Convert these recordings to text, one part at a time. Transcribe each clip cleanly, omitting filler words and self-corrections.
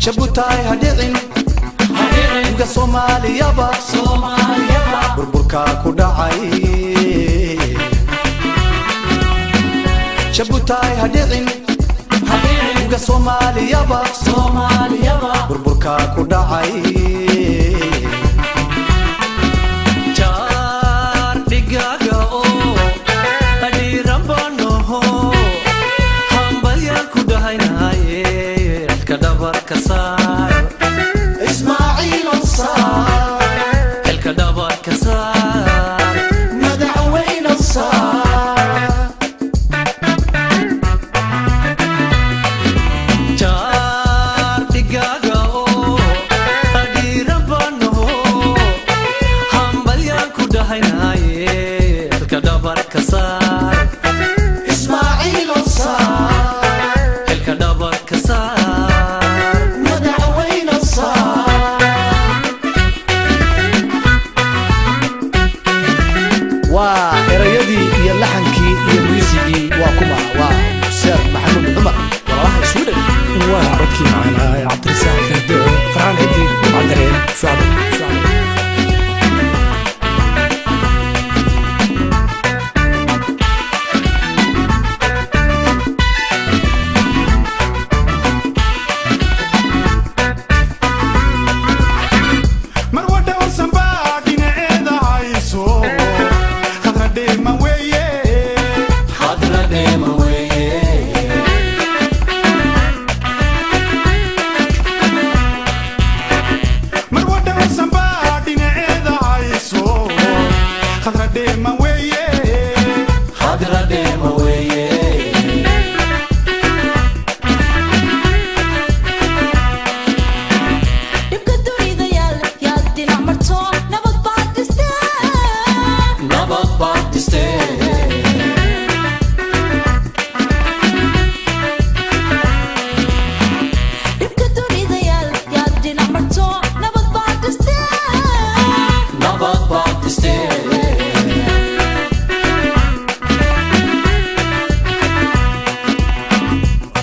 شبوتاي هدعين uga Soomaaliyaba burburka ku dhacay Shabutay hadicin uga Soomaaliyaba burburka ku dhacay jaar digaga oo qadiran banoho hambalya ku dhahaynaaye ka dabar ka saar إسماعيل الصار الكدبر كسار مدعوين الصار جار دقاقو قدير بانو هم بليانكو دهيناي الكدبر كسار إسماعيل الصار الكدبر كسار مدعوين الصار وإريدي يلحنكي يميزي وكما وسير محمد عمر والله سودان وعبدكي معنا يا عبد الرزاق كردو فرحان هدي عندرين سعد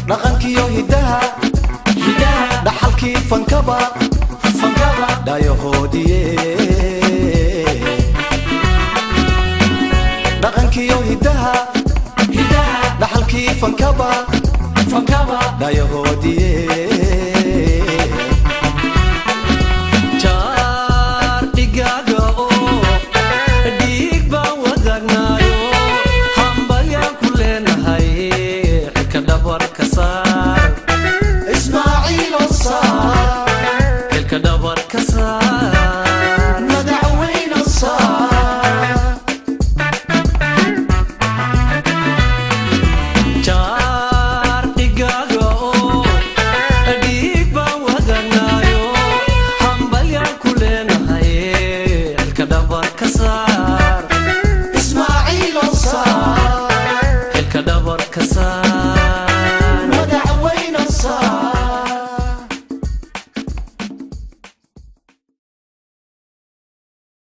dhaqankiyo hidaha dhaxalkii fankaba dhayahoodiye dhaqankiyo hidaha dhaxalkii fankaba dhayahoodiye